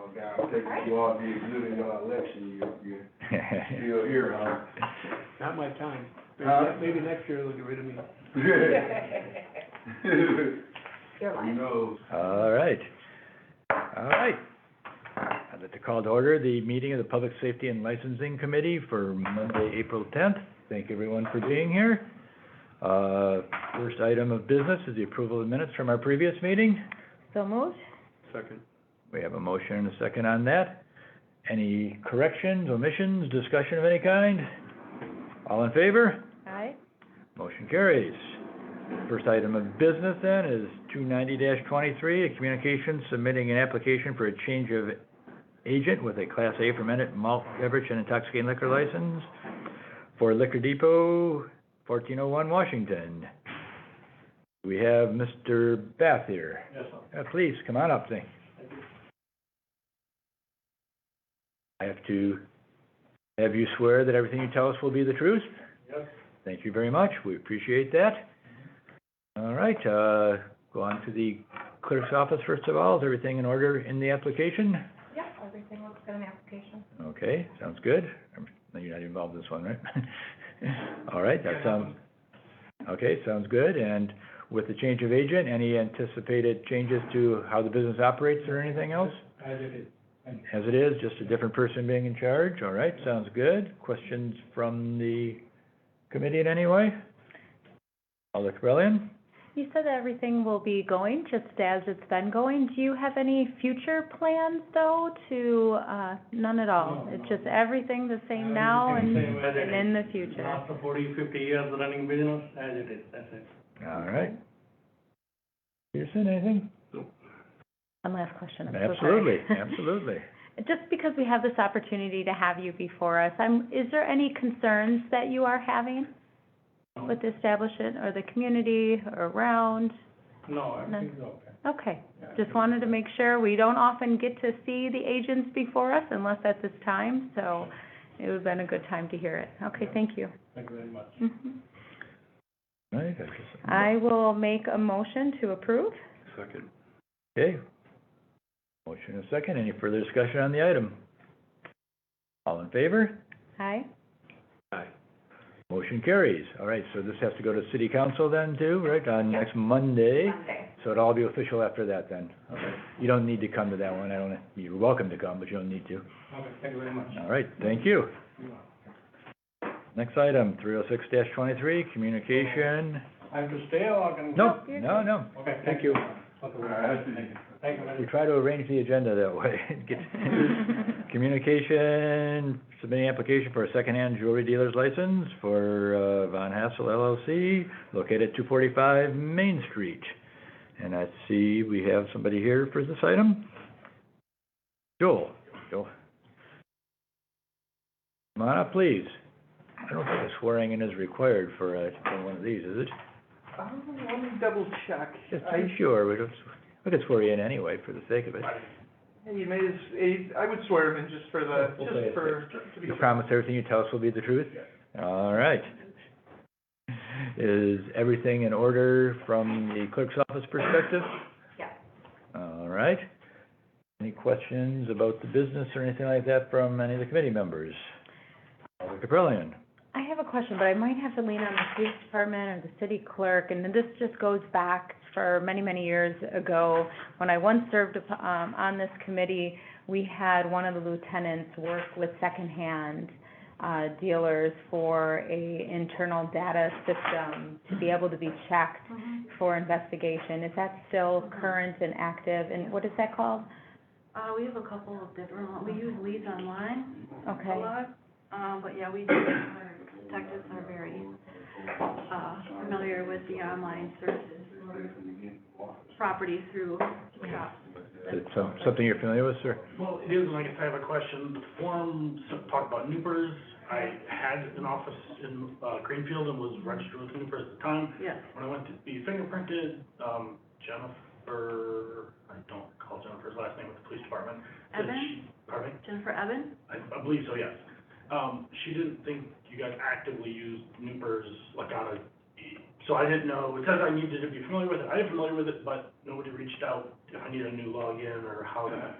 Okay, I'll take you all the good in your election, you're still here, huh? Not my time. Huh? Maybe next year they'll get rid of me. Your Who line. knows? All right. I'd like to call to order the meeting of the Public Safety and Licensing Committee for Monday, April 10th. Thank everyone for being here. First item of business is the approval of minutes from our previous meeting. So moved? Second. We have a motion and a second on that. Any corrections, omissions, discussion of any kind? All in favor? Aye. Motion carries. First item of business then is 290-23, a communication submitting an application for a change of agent with a Class A fermented malt beverage and intoxicating liquor license for Liquor Depot, 1401 Washington. We have Mr. Bath here. Yes, sir. Please, come on up, thing. I have to have you swear that everything you tell us will be the truth? Yes. Thank you very much. We appreciate that. All right, go on to the clerk's office first of all. Is everything in order in the application? Yep, everything looks good in the application. Okay, sounds good. You're not involved in this one, right? All right, that sounds, okay, sounds good. And with the change of agent, any anticipated changes to how the business operates or anything else? As it is. As it is, just a different person being in charge? All right, sounds good. Questions from the committee in any way? Alder Cabrillion? You said that everything will be going just as it's been going. Do you have any future plans, though, to, none at all? No, It's no. just everything the same now and Everything same as it in the is. future? After 40, 50 years running business, as it is, that's it. All right. Peterson, anything? One last question, I'm so sorry. Absolutely, absolutely. Just because we have this opportunity to have you before us, is there any concerns that you are having with the establishment or the community or around? No, None. everything's okay. Okay, Yeah, just wanted to make sure. We don't often get to see the agents before us unless at this time, so it would have been a good time to hear it. Okay, thank you. Thank you very much. Mhm. All right, I guess. I will make a motion to approve. Second. Okay. Motion and a second. Any further discussion on the item? All in favor? Aye. Aye. Motion carries. All right, so this has to go to city council then too, right, on next Monday? So it'll all be official after that then? All right. You don't need to come to that one. You're welcome to come, but you don't need to. Okay, thank you very much. All right, thank you. Next item, 306-23, communication. I have to stay or I can? No, you're no. Okay, Thank you. Okay, All right. thank you very We much. try to arrange the agenda that way. Communication, submitting application for a secondhand jewelry dealer's license for Von Hassel LLC, located at 245 Main Street. And I see we have somebody here for this item. Joel. Come on up, please. I don't think a swearing in is required for one of these, is it? Let me double check. Just to be sure, we could swear you in anyway for the sake of it. I would swear him in just for the, We'll play it to be You promise everything you tell us will be the truth? All right. Is everything in order from the clerk's office perspective? Yeah. All right. Any questions about the business or anything like that from any of the committee members? Alder Cabrillion? I have a question, but I might have to lean on the police department or the city clerk, and this just goes back for many, many years ago. When I once served on this committee, we had one of the lieutenants work with secondhand dealers for a internal data system to be able to be checked for investigation. Is that still current and active, and what is that called? We have a couple of different, we use Leads Online a Okay. lot, but yeah, we do, our detectives are very, familiar with the online searches for properties through shops. Is it something you're familiar with, sir? Well, it is, and I guess I have a question. The form talked about Newpers. I had an office in Greenfield and was registered with Newpers at the time. Yes, When I went to be fingerprinted, Jennifer, I don't recall Jennifer's last name with the police department. said Evan? she- Pardon me? Jennifer Evan? I believe so, yes. She didn't think you guys actively used Newpers, like on a, so I didn't know, it says I needed to be familiar with it. I am familiar with it, but nobody reached out if I need a new login or how that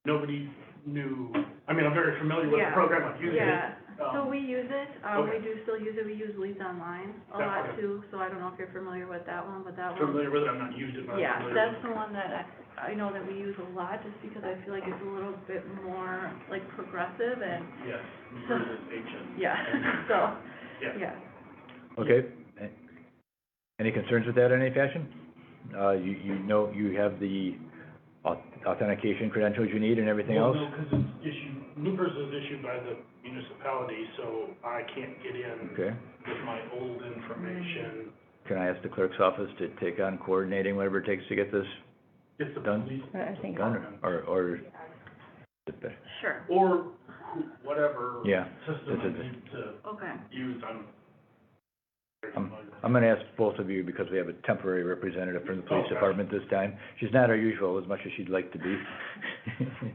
nobody knew, I mean, I'm very familiar with the Yeah. program, I've used it. Yeah, so we use it, okay. we do still use it, we use Leads Online a Yeah, lot okay. too, so I don't know if you're familiar with that one, but that one. Familiar with it, I've not used it, but I'm Yeah, familiar that's with it. the one that I know that we use a lot, just because I feel like it's a little bit more, like, progressive and, Yes, versus ancient. yeah, so, Yeah. yeah. Okay. Any concerns with that in any fashion? You know, you have the authentication credentials you need and everything else? Well, no, because it's issued, Newpers is issued by the municipality, so I can't get in Okay. with my old information. Can I ask the clerk's office to take on coordinating whatever it takes to get this It's the Done? police I think- done, or? Sure, or whatever Yeah, system I this is- need to okay. use, I'm very familiar. I'm gonna ask both of you, because we have a temporary representative from the police Okay. department this time. She's not our usual, as much as she'd like to be.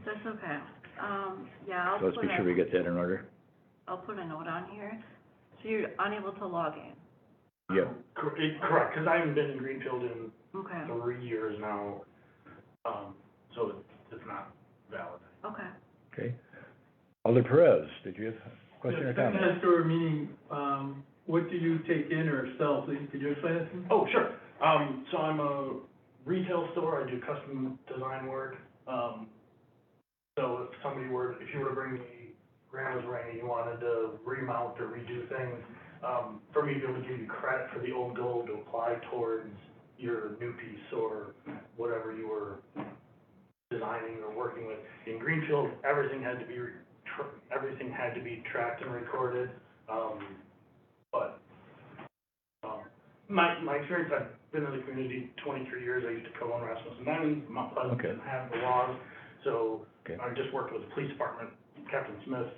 That's okay. Yeah, So let's be sure we get that in order. I'll put a note on here. So you're unable to log in? Yep. Correct, because I haven't been in Greenfield in Okay, 3 years now, so it's not valid. okay. Okay. Alder Perez, did you have a question or comment? Second store meaning, what do you take in or sell, please, could you explain it to me? Oh, sure. So I'm a retail store, I do custom design work. So if you were to bring me grandma's ring and you wanted to remount or redo things, for me to be able to give you credit for the old gold to apply towards your new piece or whatever you were designing or working with. In Greenfield, everything had to be tracked and recorded, but my experience, I've been in the community 23 years, I used to co-own Rasmussen Diamonds, Mount Pleasant Okay. didn't have the laws, so Okay. I just worked with the police department, Captain Smith,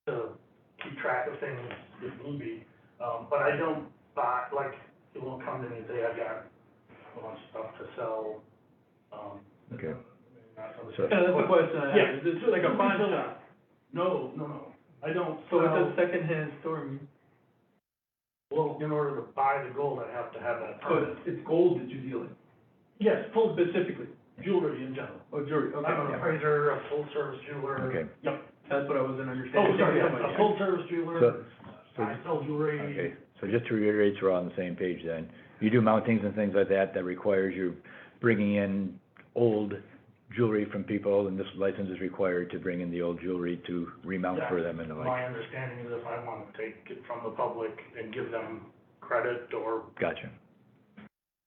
to keep track of things if need be, but I don't buy, like, it won't come to me and say, I've got a bunch of stuff to sell, Okay. not from the- So- Yeah, that's the question I Yeah. have, is it like a pawn shop? No, I don't So sell. what's a secondhand store mean? Well, in order to buy the gold, I have to have that So permit. it's gold that you deal in, Yes, full specifically, jewelry in general. oh, jewelry, okay, I'm an yeah. appraiser, a full-service jeweler. Okay. Yep. That's what I wasn't understanding. Oh, sorry, Yeah, yeah, a full-service jeweler, So- I sell jewelry. Okay, so just to reiterate, so we're all on the same page then. You do mountings and things like that, that requires you bringing in old jewelry from people, and this license is required to bring in the old jewelry to remount for them and the like. My understanding is if I want to take it from the public and give them credit or, Gotcha.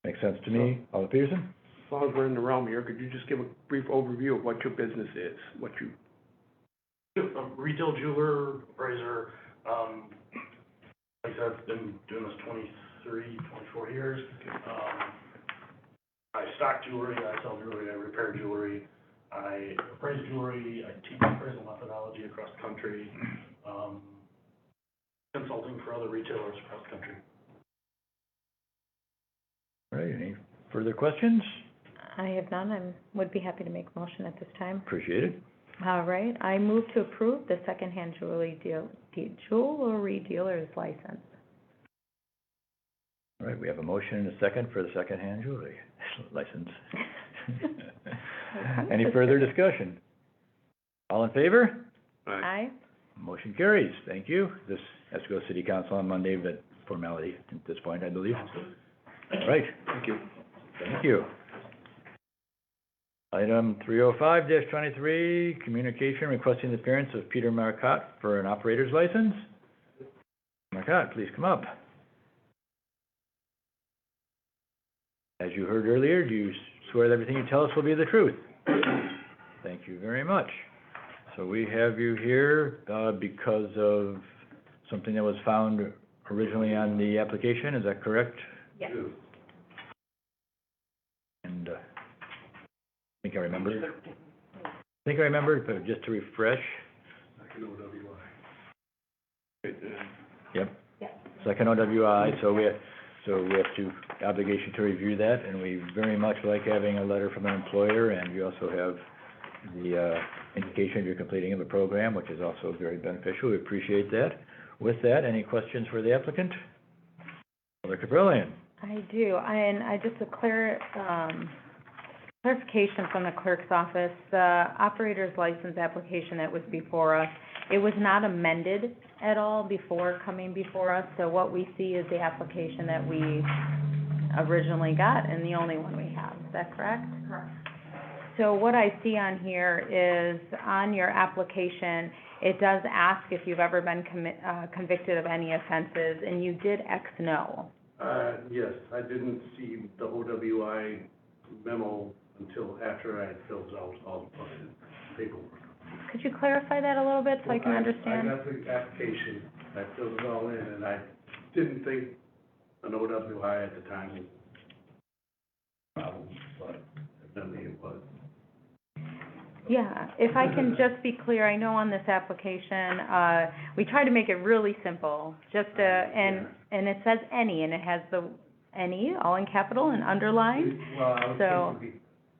Makes sense to me. Alder Peterson? As long as we're in the realm here, could you just give a brief overview of what your business is, what you, a retail jeweler, appraiser, like I said, I've been doing this 24 years. I stock jewelry, I sell jewelry, I repair jewelry, I appraise jewelry, I teach appraisal methodology across the country, consulting for other retailers across the country. All right, any further questions? I have none. Would be happy to make a motion at this time. Appreciate it. All right, I move to approve the secondhand jewelry dealer's license. All right, we have a motion and a second for the secondhand jewelry license. Any further discussion? All in favor? Aye. Motion carries. Thank you. This has to go to city council on Monday, but formality at this point, I believe. All right. thank you. Thank you. Item 305-23, communication requesting the appearance of Peter Marcotte for an operator's license. Marcotte, please come up. As you heard earlier, do you swear that everything you tell us will be the truth? Thank you very much. So we have you here, because of something that was found originally on the application, is that correct? Yes. And, I think I remember, but just to refresh. Yep. Second OWI, so we have to, obligation to review that, and we very much like having a letter from an employer, and we also have the, indication of your completing of a program, which is also very beneficial. We appreciate that. With that, any questions for the applicant? Alder Caprillion? I do, and I just to Clarification from the clerk's office, the operator's license application that was before us, it was not amended at all before coming before us, so what we see is the application that we originally got and the only one we have, is that correct? Correct. So what I see on here is, on your application, it does ask if you've ever been convicted of any offenses, and you did X no. Yes, I didn't see the OWI memo until after I had filled out all the paperwork. Could you clarify that a little bit so I can understand? I got the application, I filled it all in, and I didn't think an OWI at the time was a problem, but evidently it was. Yeah, if I can just be clear, I know on this application, we try to make it really simple, just, and it says any, and it has the any, all in capital and underlined. Well, So-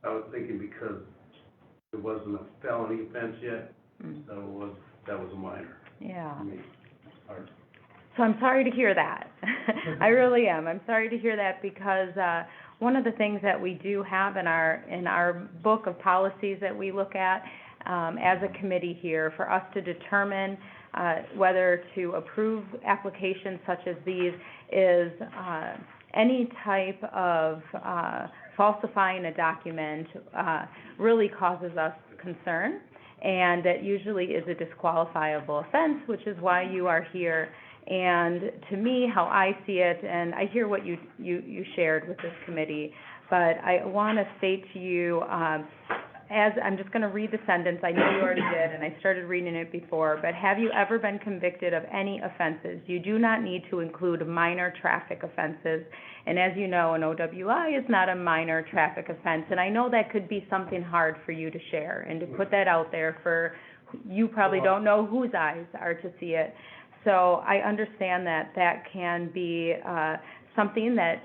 I was thinking because it wasn't a felony offense yet, so that was a minor. Yeah. I mean, or- So I'm sorry to hear that. I really am. I'm sorry to hear that because, one of the things that we do have in our book of policies that we look at, as a committee here, for us to determine, whether to approve applications such as these is, any type of, falsifying a document, really causes us concern. And that usually is a disqualifiable offense, which is why you are here. And to me, how I see it, and I hear what you shared with this committee, but I want to state to you, as, I'm just going to read the sentence, I know you already did, and I started reading it before, but have you ever been convicted of any offenses? You do not need to include minor traffic offenses, and as you know, an OWI is not a minor traffic offense, and I know that could be something hard for you to share, and to put that out there for, you probably don't know whose eyes are to see it. So I understand that that can be, something that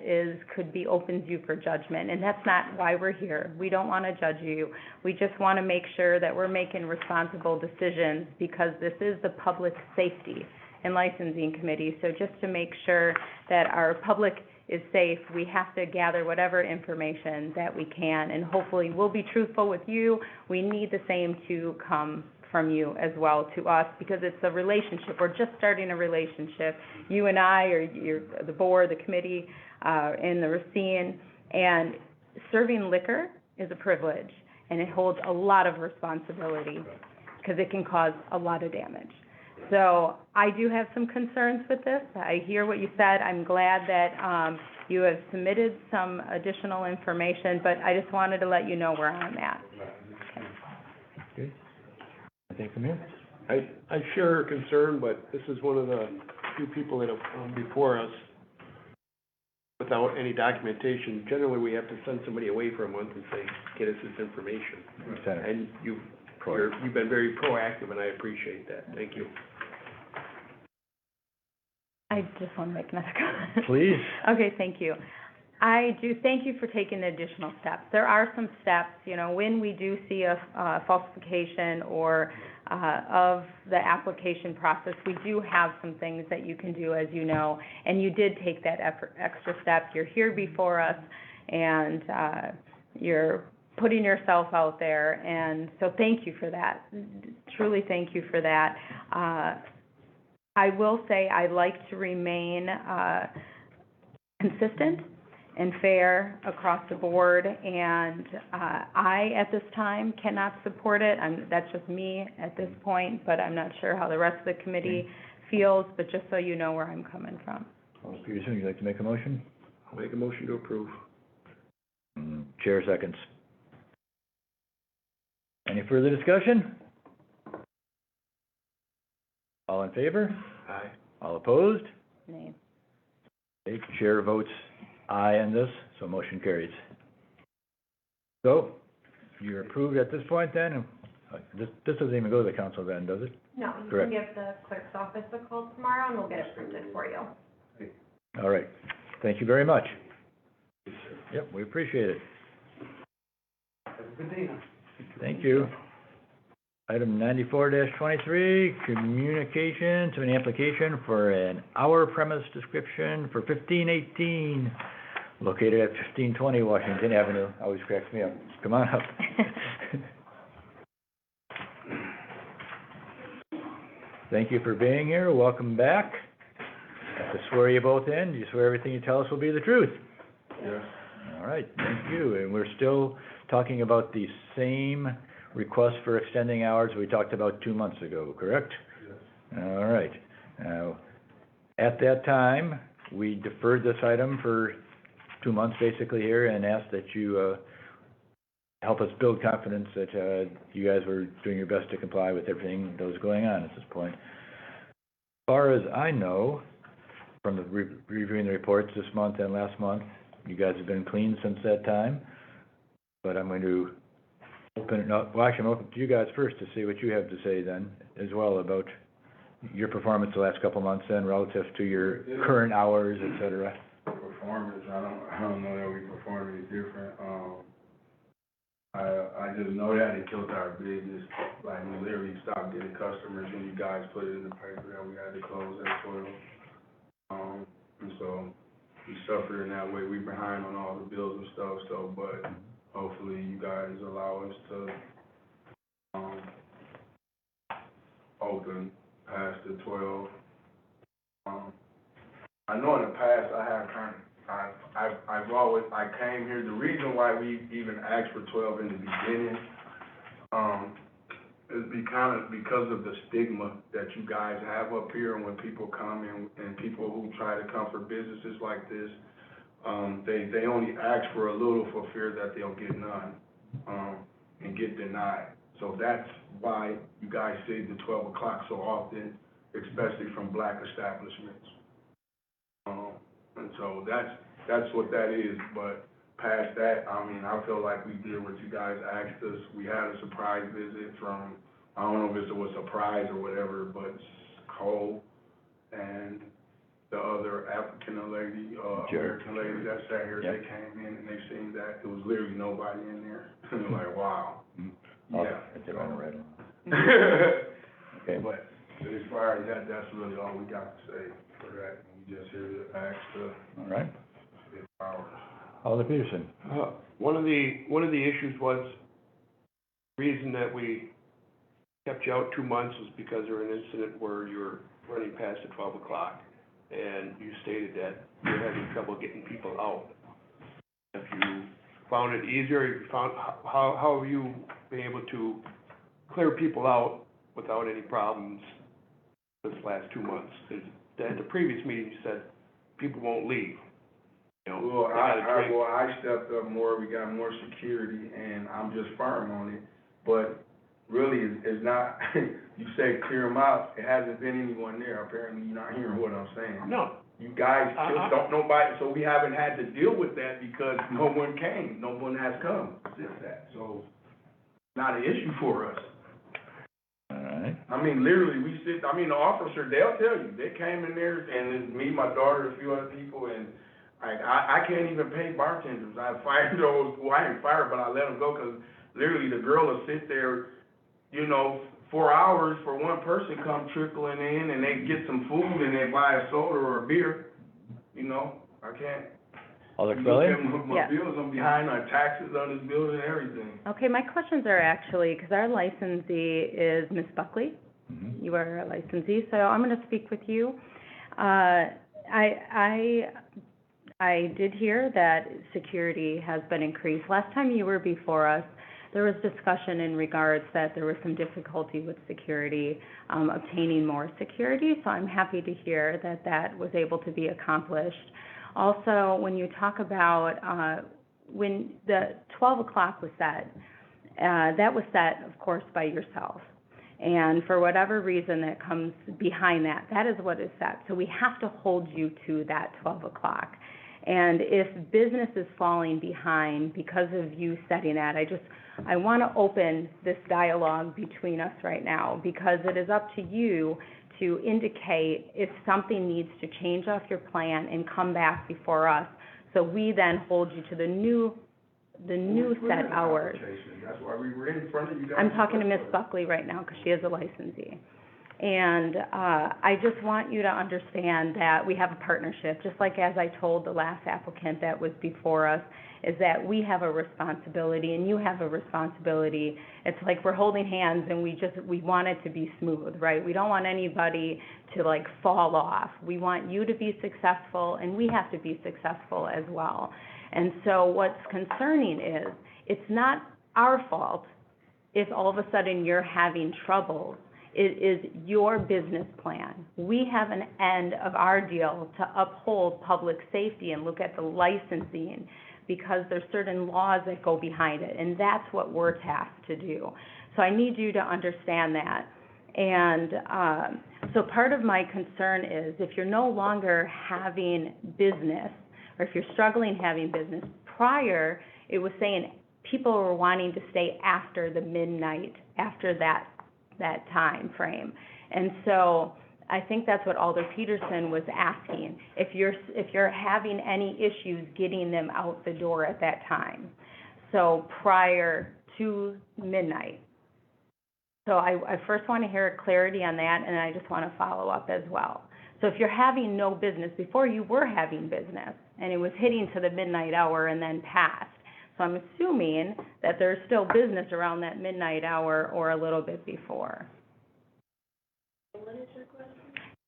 could be opens you for judgment, and that's not why we're here. We don't want to judge you. We just want to make sure that we're making responsible decisions, because this is the public safety and licensing committee. So just to make sure that our public is safe, we have to gather whatever information that we can, and hopefully we'll be truthful with you. We need the same to come from you as well to us, because it's a relationship. We're just starting a relationship, you and I, or the board, the committee, and the Racine. And serving liquor is a privilege, and it holds a lot of responsibility, because it can cause a lot of damage. So I do have some concerns with this. I hear what you said. I'm glad that you have submitted some additional information, but I just wanted to let you know where I'm at. Okay. Anything from you? I share her concern, but this is one of the few people that have come before us without any documentation. Generally, we have to send somebody away for a month and say, get us this information. And you've been very proactive, and I appreciate that. Thank you. I just want to make another comment. Please. Okay, thank you. I do thank you for taking the additional steps. There are some steps, when we do see a falsification or of the application process, we do have some things that you can do, as you know, and you did take that extra step. You're here before us, and you're putting yourself out there, and so thank you for that. Truly thank you for that. I will say I like to remain consistent and fair across the board, and I, at this time, cannot support it. That's just me at this point, but I'm not sure how the rest of the committee feels, but just so you know where I'm coming from. Peterson, would you like to make a motion? I'll make a motion to approve. Chair seconds. Any further discussion? All in favor? Aye. All opposed? Nay. Okay, chair votes aye on this, so motion carries. So, you're approved at this point then? This doesn't even go to the council then, does it? No, you Correct. can give the clerk's office a call tomorrow and we'll get it printed for you. All right. Thank you very much. Yep, we appreciate it. Have a good day now. Thank you. Item 94-23, communication to an application for an hour premise description for 1518 located at 1520 Washington Avenue. Always cracks me up. Come on up. Thank you for being here. Welcome back. I have to swear you both in. You swear everything you tell us will be the truth? Yes. All right, thank you. And we're still talking about the same request for extending hours we talked about 2 months ago, correct? Yes. All right. Now, at that time, we deferred this item for 2 months basically here and asked that you, help us build confidence that, you guys were doing your best to comply with everything that was going on at this point. As far as I know, from the reviewing the reports this month and last month, you guys have been clean since that time. But I'm going to open it up, well, actually, I'm open to you guys first to see what you have to say then, as well, about your performance the last couple of months then, relative to your current hours, et cetera. Performance, I don't know that we perform any different. I just know that it killed our business. Like, we literally stopped getting customers when you guys put it in the paper that we had to close at 12. And so we suffered in that way. We behind on all the bills and stuff, so, but hopefully you guys allow us to, open past the 12. I know in the past I came here, the reason why we even asked for 12 in the beginning, is because of the stigma that you guys have up here, and when people come and people who try to come for businesses like this, they only ask for a little for fear that they'll get none, and get denied. So that's why you guys say the 12 o'clock so often, especially from black establishments. And so that's what that is, but past that, I mean, I feel like we did what you guys asked us. We had a surprise visit from, I don't know if it was a surprise or whatever, but Cole and the other African lady, American lady that sat here, they came in and they seen that there was literally nobody in there. And they're like, wow. Yeah. Okay. But as far as that, that's really all we got to say for that. We just here to ask All right. hours. Alder Peterson. One of the issues was, the reason that we kept you out 2 months was because there was an incident where you were running past the 12 o'clock, and you stated that you're having trouble getting people out. If you found it easier, if you found, how have you been able to clear people out without any problems this last 2 months? At the previous meeting, you said people won't leave. You know, Well, I stepped up more, we got more security, and I'm just firm on it. But really, it's not, you say clear them out, it hasn't been anyone there. Apparently, you're not hearing what I'm saying. No. You guys just don't nobody, so we haven't had to deal with that because no one came, no one has come since that. So, not an issue for us. All right. I mean, literally, the officer, they'll tell you, they came in there, and it's me, my daughter, a few other people, and I can't even pay bartenders. I fired those, well, I didn't fire, but I let them go, because literally the girl will sit there, 4 hours for one person come trickling in, and they get some food, and they buy a soda or a beer, I can't. Alder Cabelli? My bills, I'm behind on taxes on this building and everything. Okay, my questions are actually, because our licensee is Ms. Buckley. Mm-hmm. You are a licensee, so I'm going to speak with you. I did hear that security has been increased. Last time you were before us, there was discussion in regards that there was some difficulty with security, obtaining more security, so I'm happy to hear that that was able to be accomplished. Also, when you talk about when the 12 o'clock was set, that was set, of course, by yourself. And for whatever reason that comes behind that, that is what is set. So we have to hold you to that 12 o'clock. And if business is falling behind because of you setting that, I want to open this dialogue between us right now, because it is up to you to indicate if something needs to change off your plan and come back before us, so we then hold you to the new set hours. That's why we were in front of you guys. I'm talking to Ms. Buckley right now, because she is a licensee. And, I just want you to understand that we have a partnership, just like as I told the last applicant that was before us, is that we have a responsibility and you have a responsibility. It's like we're holding hands and we want it to be smooth, right? We don't want anybody to like fall off. We want you to be successful and we have to be successful as well. And so what's concerning is, it's not our fault if all of a sudden you're having troubles. It is your business plan. We have an end of our deal to uphold public safety and look at the licensing, because there's certain laws that go behind it, and that's what we're tasked to do. So I need you to understand that. And so part of my concern is, if you're no longer having business, or if you're struggling having business, prior, it was saying people were wanting to stay after the midnight, after that time frame. And so I think that's what Alder Peterson was asking, if you're having any issues getting them out the door at that time, so prior to midnight. So I first want to hear clarity on that, and I just want to follow up as well. So if you're having no business, before you were having business, and it was hitting to the midnight hour and then passed, so I'm assuming that there's still business around that midnight hour or a little bit before. What is your question?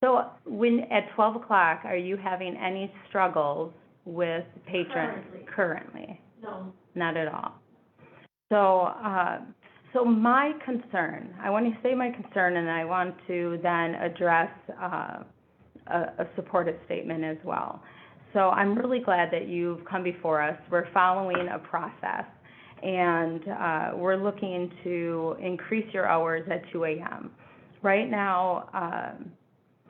So when, at 12 o'clock, are you having any struggles with patrons? Currently? No. Not at all. So, so my concern, I want to say my concern, and I want to then address a supportive statement as well. So I'm really glad that you've come before us. We're following a process, and we're looking to increase your hours at 2 a.m. Right now,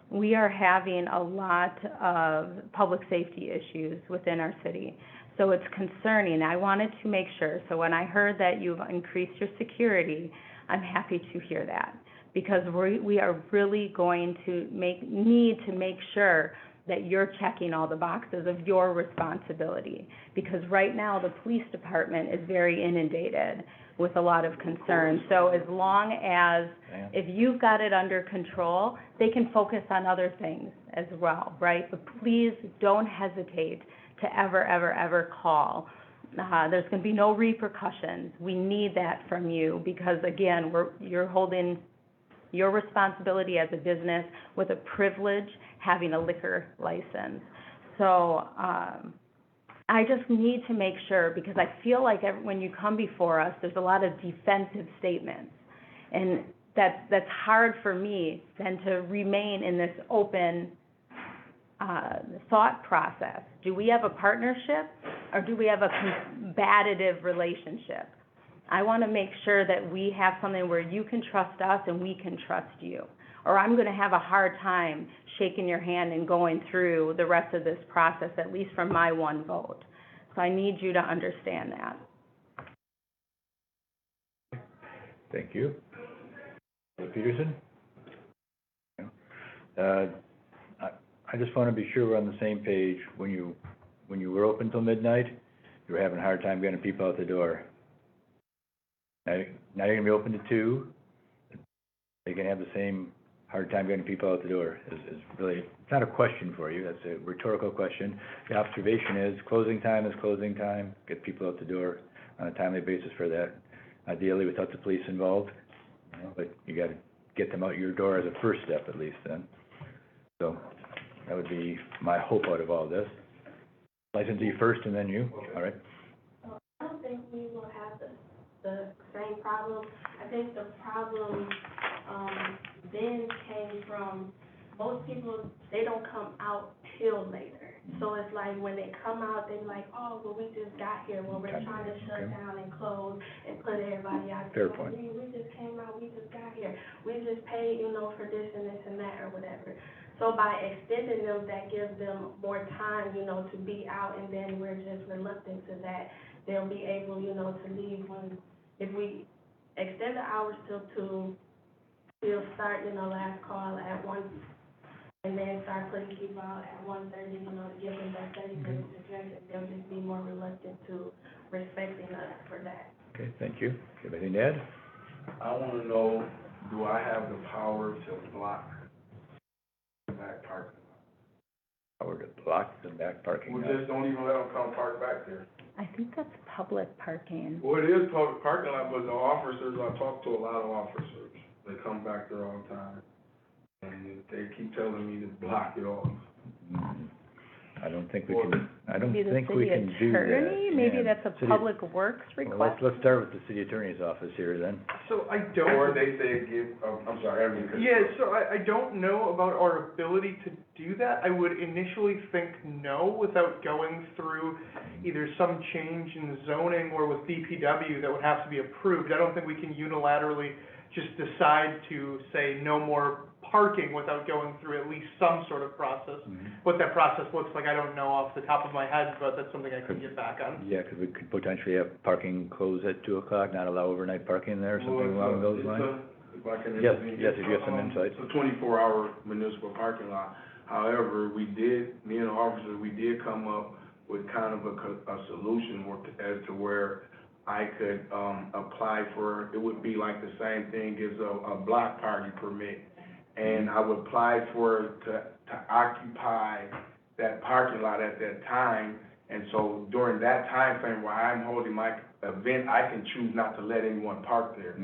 we are having a lot of public safety issues within our city. So it's concerning. I wanted to make sure. So when I heard that you've increased your security, I'm happy to hear that, because we are really going to need to make sure that you're checking all the boxes of your responsibility. Because right now, the police department is very inundated with a lot of concerns. So as long as, if you've got it under control, they can focus on other things as well, right? But please don't hesitate to ever call. There's going to be no repercussions. We need that from you, because again, you're holding your responsibility as a business with a privilege, having a liquor license. So I just need to make sure, because I feel like when you come before us, there's a lot of defensive statements, and that's hard for me then to remain in this open thought process. Do we have a partnership, or do we have a combative relationship? I want to make sure that we have something where you can trust us and we can trust you, or I'm going to have a hard time shaking your hand and going through the rest of this process, at least from my one vote. So I need you to understand that. Thank you. Peterson? I just want to be sure we're on the same page. When you were open till midnight, you were having a hard time getting people out the door. Now you're going to be open to 2. You're going to have the same hard time getting people out the door. Is really, it's not a question for you. That's a rhetorical question. The observation is closing time is closing time. Get people out the door on a timely basis for that. Ideally, without the police involved, but you got to get them out your door as a first step, at least then. So that would be my hope out of all this. Licensee first, and then you. All right. I don't think we will have the same problem. I think the problem then came from most people, they don't come out till later. So it's like when they come out, they're like, oh, well, we just got here. Well, we're trying to shut down and close and put everybody out. Fair point. We just came out, we just got here. We just paid, for this and that or whatever. So by extending them, that gives them more time, to be out, and then we're just reluctant to that. They'll be able, to leave if we extend the hours till 2, we'll start, last call at 1, and then start putting people out at 1:30, to give them that 30 minutes to drink, and they'll just be more reluctant to respecting us for that. Okay, thank you. Do you have anything to add? I want to know do I have the power to block the back parking lot? Power to block the back parking We lot. just don't even let them come park back there. I think that's public parking. Well, it is public parking lot, but the officers, I talk to a lot of officers, they come back there all the time. And they keep telling me to block it off. I don't think we can, I don't Maybe the think we city can do that. attorney, maybe Yeah. that's a City- public works Well, request. let's start with the city attorney's office here then. So I Or don't, they say I'm sorry, I mean. yeah, so I don't know about our ability to do that. I would initially think no, without going through either some change in zoning or with DPW that would have to be approved. I don't think we can unilaterally just decide to say no more parking without going through at least some sort of process. What that process looks like, I don't know off the top of my head, but that's something I can get back on. Yeah, 'cause we could potentially have parking close at 2 o'clock, not allow overnight parking there, or something along those lines. If I can Yes, intervene. yes, if you have some insight. It's a 24-hour municipal parking lot. However, me and the officers, we did come up with kind of a solution as to where I could, apply for, it would be like the same thing as a block party permit. And I would apply to occupy that parking lot at that time. And so during that time frame where I'm holding my event, I can choose not to let anyone park there.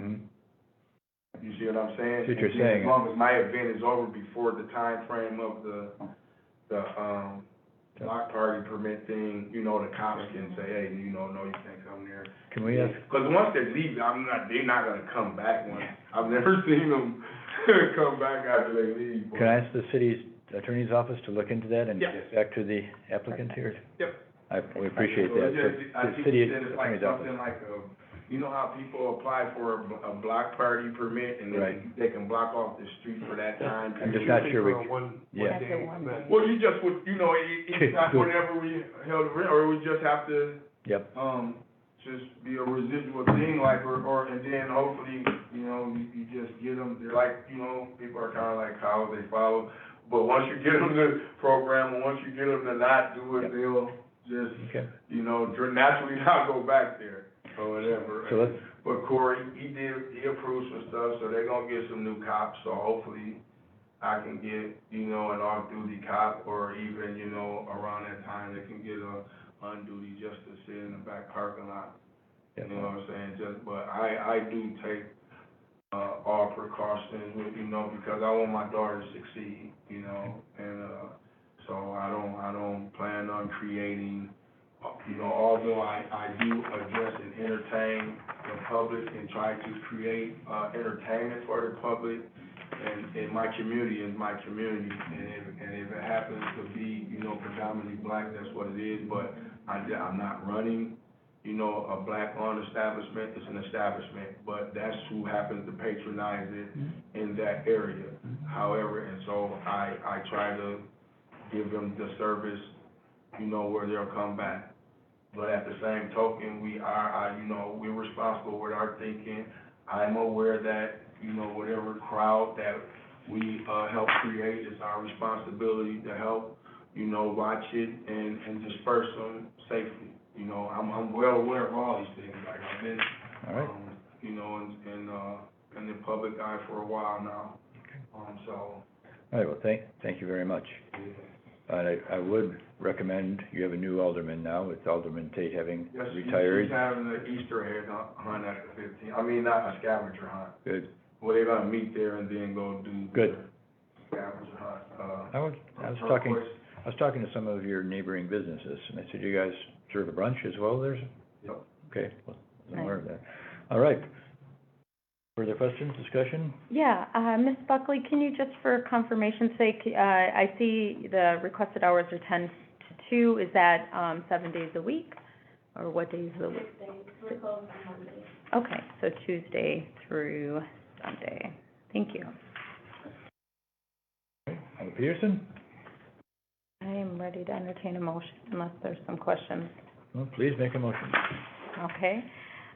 You see what I'm saying? See what you're And then saying. as long as my event is over before the time frame of the block party permit thing, the cops can say, hey, no, you can't come there. Can we ask, Because once they leave, they're not gonna come back once. I've never seen them come back after they leave. can I ask the city's attorney's office to look into that and Yeah. get back to the applicant here? Yep. We appreciate So that. just, I So, the think city you said it's like attorney's office. something like you know how people apply for a block party permit and Right. then they can block off the street for that time I'm just period? not sure we, yeah. That's the one thing. Well, you just would, it's not whenever we held, or we just have to, Yep, just be a residual thing, like, or, and then hopefully, you just get them, they're like, people are kinda like cows, they follow. But once you get them to program, and once you get them to not do Yep. it, they'll just, okay. naturally not go back there, or whatever. So let's, But Corey, he approved some stuff, so they're gonna get some new cops, so hopefully I can get, an off-duty cop, or even, around that time, they can get a on-duty just to sit in the back parking lot. yeah. You know what I'm saying, but I do take, all precautions, because I want my daughter to succeed, and, so I don't plan on creating, although I do address and entertain the public and try to create, entertainment for the public, and my community is my community, and if it happens to be, predominantly black, that's what it is, but I'm not running, a black-owned establishment, it's an establishment, but that's who happens to patronize it in that area. However, and so I try to give them the service, where they'll come back. But at the same token, we're responsible with our thinking. I'm aware that, whatever crowd that we, help create, it's our responsibility to help, watch it and disperse them safely. I'm well aware of all these things, like I've been, All right. in the public eye for a while now, so. All right, well, thank you very much. And I would recommend, you have a new alderman now, with Alderman Tate having Yes, retired. she's having the Easter egg hunt at the 15th, not a scavenger hunt. Good. Well, they're gonna meet there and then go do Good. the scavenger hunt, I was talking to some of your neighboring businesses, and I said, you guys serve a brunch as well there? Yep. Okay, well, I'm aware of that. All right. Further questions, discussion? Yeah, Ms. Buckley, can you just for confirmation's sake, I see the requested hours are 10 to 2, is that, 7 days a week? Or what days of the week? We're closed on Monday. Okay, so Tuesday through Sunday. Thank you. Alder Peterson? I am ready to entertain a motion unless there's some questions. Well, please make a motion. Okay.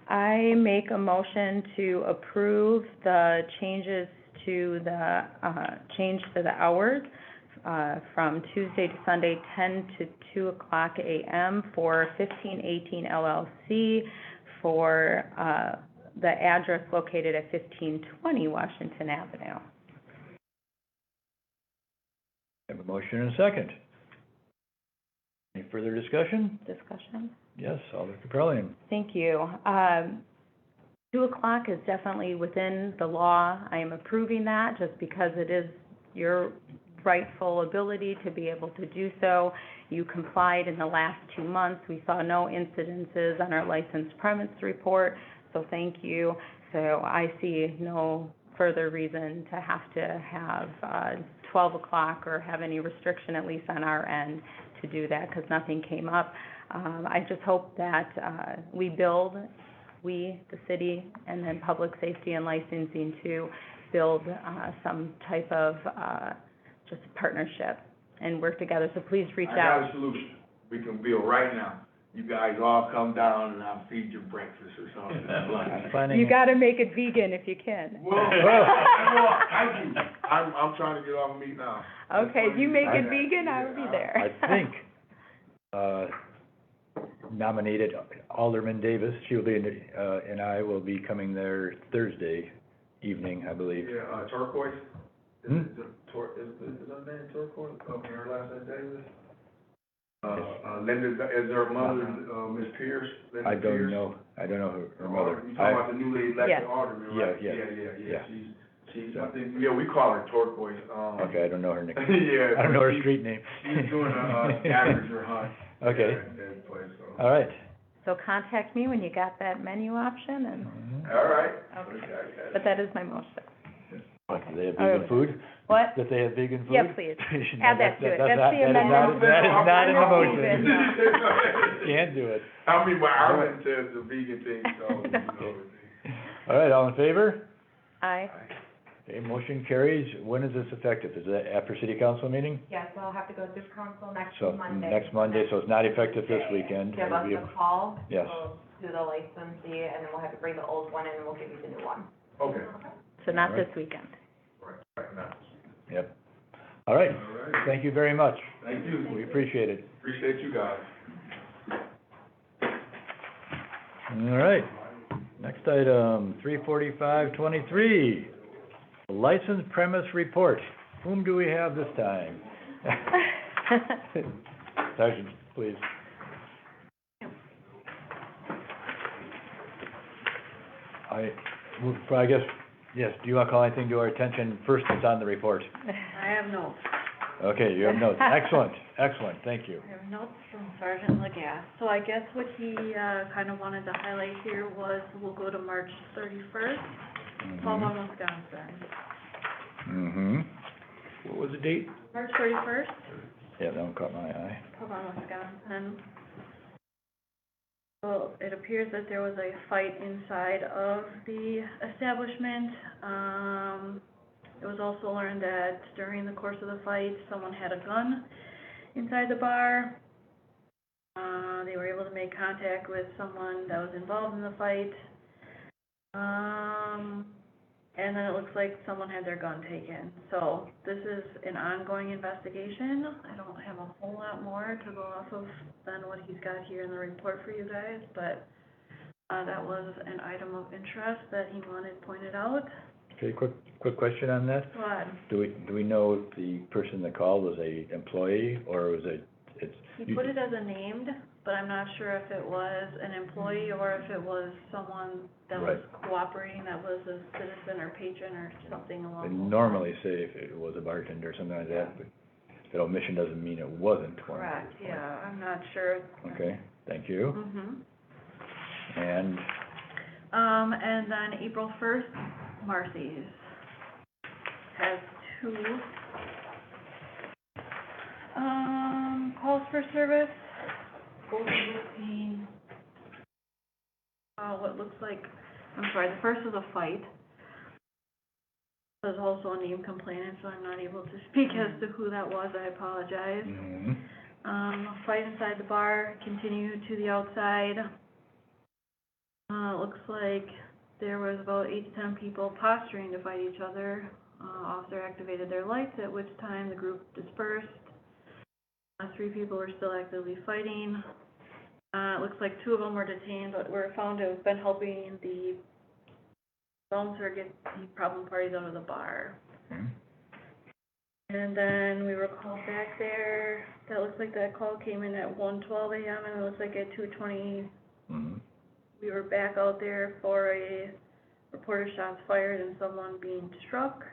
I make a motion to approve the changes to the, change to the hours, from Tuesday to Sunday, 10 to 2 o'clock a.m. for 1518 LLC for, the address located at 1520 Washington Avenue. Have a motion and a second. Any further discussion? Discussion? Yes, Alderman Caprellian. Thank you. 2 o'clock is definitely within the law. I am approving that just because it is your rightful ability to be able to do so. You complied in the last 2 months. We saw no incidences on our licensed premise report, so thank you. So I see no further reason to have 12 o'clock or have any restriction, at least on our end, to do that, because nothing came up. I just hope that we, the city, and then public safety and licensing too, build some type of just partnership and work together. So please reach I out. got a solution. We can build right now. You guys all come down and I'll feed you breakfast or something at lunch. You gotta make it vegan if you can. Well, I do. I'm trying to get off meat now. Okay, if you make it vegan, I will be there. I think, nominated Alderman Davis, she'll be, and I will be coming there Thursday evening, I believe. Yeah, Turquoise? Is Hmm? it her name Turquoise? Okay, her last name Davis? Linda, is her mother, Ms. Pierce? Linda I don't Pierce? know her mother. You talking about the newly elected Yes. alderman, right? Yeah. Yeah. She's, I think, yeah, we call her Turquoise, Okay, I don't know her name. yeah. I don't know her she- street name. She's doing a scavenger hunt. Okay. at that place, so. All right. So contact me when you got that menu option and, All right. okay. But that is my motion. What, do they have vegan food? What? That they have vegan food? Yeah, please. No, Add that to it. That's not- the that is amendment. That is not in the motion. Vegan. Can't do it. I mean, well, I went to the vegan thing, so, you know. All right, all in favor? Aye. Okay, motion carries. When is this effective? Is that after city council meeting? Yes, so I'll have to go through council next So, Monday. next Monday, so it's not effective this weekend. Give It'll us be a call. Yes. We'll do the licensee, and then we'll have to bring the old one in, and we'll give you the new one. Okay. So not All right. this weekend. Right now. Yep. All right, All right. thank you very much. Thank you. We appreciate it. Appreciate you guys. All right, next item, 34523, licensed premise report. Whom do we have this time? Sergeant, please. I guess, yes, do you want to call anything to our attention first that's on the report? I have notes. Okay, you have notes. Excellent, excellent, thank you. I have notes from Sergeant Legas. So I guess what he, kind of wanted to highlight here was we'll go to March 31st, Paulville, Wisconsin. Mm-hmm. What was the date? March 31st, Yeah, that one caught my eye. Paulville, Wisconsin. Well, it appears that there was a fight inside of the establishment. It was also learned that during the course of the fight, someone had a gun inside the bar. They were able to make contact with someone that was involved in the fight. And then it looks like someone had their gun taken. So this is an ongoing investigation. I don't have a whole lot more to go off of than what he's got here in the report for you guys, but that was an item of interest that he wanted pointed out. Okay, quick question on that. What? Do we know if the person that called was a employee or was He put it as a named, but I'm not sure if it was an employee or if it was someone that was cooperating, that was a citizen or patron or something along They those lines. normally say if it was a bartender or something like that, but that omission doesn't mean it wasn't one. Correct, yeah, I'm not sure. Okay, thank you. Mm-hmm. And, And then April 1st, Marcy's has 2, calls for service, both between, what looks like, I'm sorry, the first was a fight. There's also a name complainant, so I'm not able to speak as to who that was, I apologize. mhm. Fight inside the bar, continued to the outside. Looks like there was about 8 to 10 people posturing to fight each other. Officer activated their lights, at which time the group dispersed. 3 people were still actively fighting. It looks like 2 of them were detained, but were found to have been helping the bouncer get the problem parties out of the bar. Okay. And then we were called back there, that looks like that call came in at 1:12 AM, and it looks like at 2:20, Mhm. we were back out there for a reporter shots fired and someone being struck.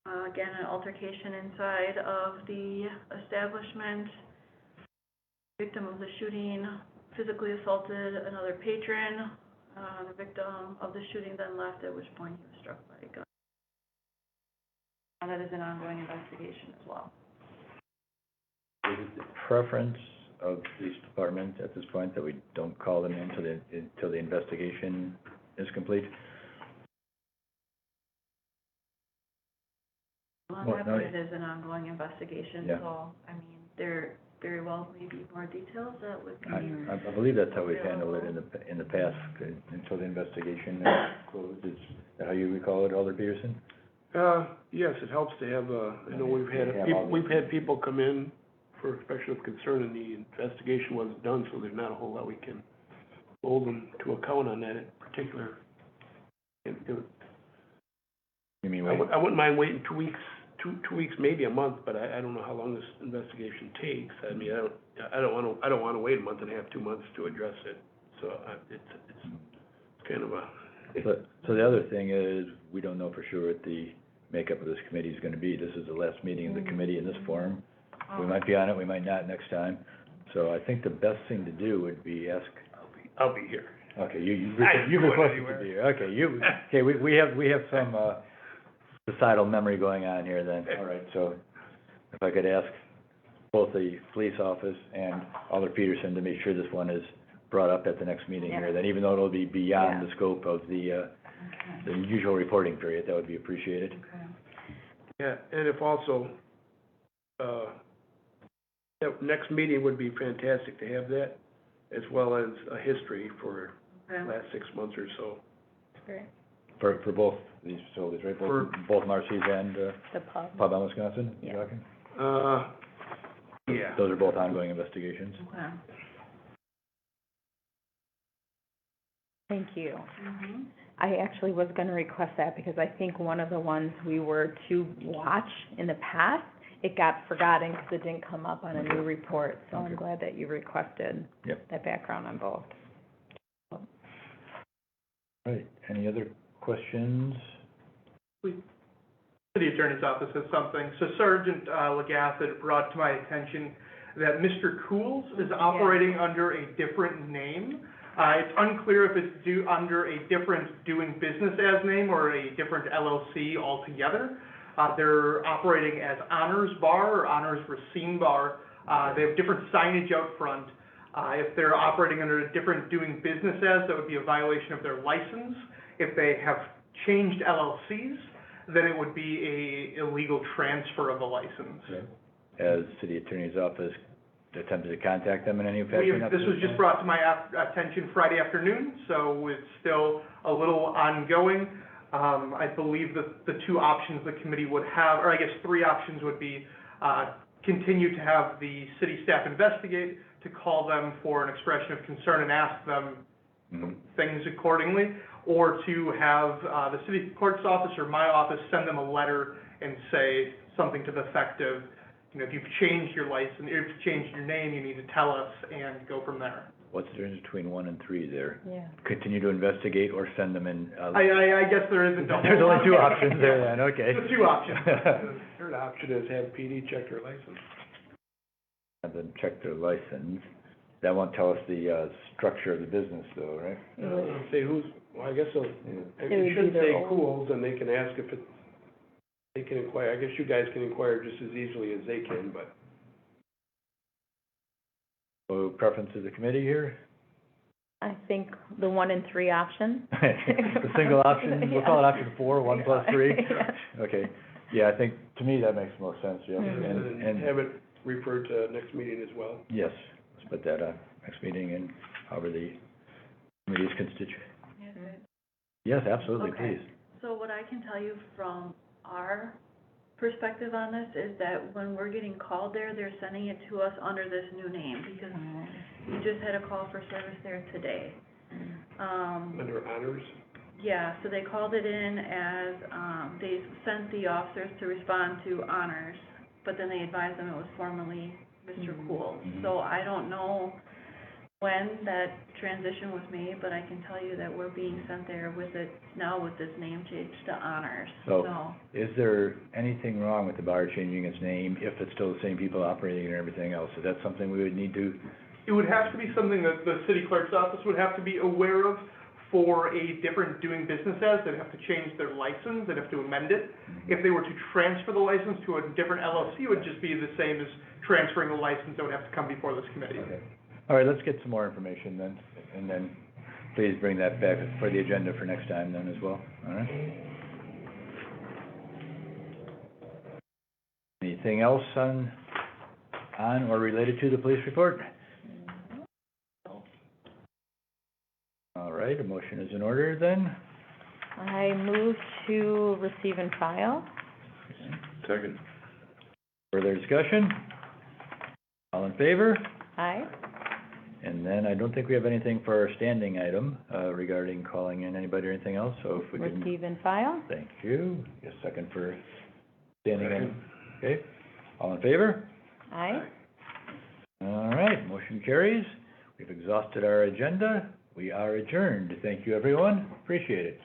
Again, an altercation inside of the establishment. Victim of the shooting physically assaulted another patron. The victim of the shooting then left, at which point he was struck by a gun. That is an ongoing investigation as well. Is it the preference of the police department at this point that we don't call them in until the investigation is complete? Well, Well, that no, point is an ongoing investigation, Yeah. so, I mean, there very well may be more details that would be. I believe that's how we've handled it in the past, until the investigation closes. Is that how you recall it, Alder Peterson? Yes, it helps to have, I know we've had people come in for expression of concern and the investigation wasn't done, so there's not a whole lot we can hold them to account on that in particular. Can't do it. You mean, I wouldn't mind waiting 2 weeks, two weeks, maybe a month, but I don't know how long this investigation takes. I mean, I don't wanna wait a month and a half, 2 months to address it, so it's kind of a. So the other thing is, we don't know for sure what the makeup of this committee is gonna be. This is the last meeting of the committee in this forum. We might be on it, we might not next time. So I think the best thing to do would be ask. I'll be here. Okay, you requested to be here. Okay, we have some, societal memory going on here then. All right, so if I could ask both the police office and Alder Peterson to make sure this one is brought up at the next meeting here, then even though it'll be beyond the scope of the usual reporting period, that would be appreciated. Yeah, and if also, that next meeting would be fantastic to have that, as well as a history for the last 6 months or so. Great. For both these facilities, right? Both Marcy's and, The pub. Pub on Wisconsin, you're talking? Yeah. Those are both ongoing investigations. Okay. Thank you. Mm-hmm. I actually was gonna request that because I think one of the ones we were to watch in the past, it got forgotten because it didn't come up on a new report, so I'm glad that you requested that background on both. Right, any other questions? City Attorney's Office has something. So Sergeant Legath had brought to my attention that Mr. Cools is operating under a different name. It's unclear if it's under a different doing business as name or a different LLC altogether. They're operating as Honors Bar or Honors Racine Bar. They have different signage out front. If they're operating under a different doing business as, that would be a violation of their license. If they have changed LLCs, then it would be a illegal transfer of a license. Has City Attorney's Office attempted to contact them in any fashion? This was just brought to my attention Friday afternoon, so it's still a little ongoing. I believe that the two options the committee would have, or I guess 3 options would be, continue to have the city staff investigate, to call them for an expression of concern and ask them things accordingly, or to have the city clerk's office or my office send them a letter and say something to the effect of, you know, if you've changed your license, if you've changed your name, you need to tell us and go from there. What's the difference between 1 and 3 there? Yeah. Continue to investigate or send them in? I guess there isn't a whole There's only lot. 2 options there then, okay. The 2 options. The third option is have PD check their license. Have them check their license. That won't tell us the structure of the business though, right? Say I guess so. It should say Cools, and they can ask if they can inquire. I guess you guys can inquire just as easily as they can, but. So preference of the committee here? I think the 1 and 3 option. The single option, we'll call it option 4, 1 plus 3? Okay, yeah, I think, to me, that makes the most sense, yeah. And have it referred to next meeting as well. Yes, let's put that on next meeting and however the committee is constituted. Yes, absolutely, Okay. please. So what I can tell you from our perspective on this is that when we're getting called there, they're sending it to us under this new name, because we just had a call for service there today. Under Honors? Yeah, so they called it in as, they sent the officers to respond to honors, but then they advised them it was formerly Mr. Cool. Mhm. So I don't know when that transition was made, but I can tell you that we're being sent there with it, now with this name change to honors, So- so. Is there anything wrong with the bar changing its name if it's still the same people operating and everything else? Is that something we would need to, It would have to be something that the city clerk's office would have to be aware of for a different doing business as. They'd have to change their license, they'd have to amend it. If they were to transfer the license to a different LLC, it would just be the same as transferring the license, that would have to come before this committee. okay. All right, let's get some more information then, and then please bring that back for the agenda for next time then as well, all right? Anything else on or related to the police report? All right, a motion is in order then. I move to receive and file. Second. Further discussion? All in favor? Aye. And then I don't think we have anything for our standing item, regarding calling in anybody or anything else, so if we can. Receive and file. Thank you. A second for standing item. Okay, all in favor? Aye. All right, motion carries. We've exhausted our agenda. We are adjourned. Thank you, everyone. Appreciate it.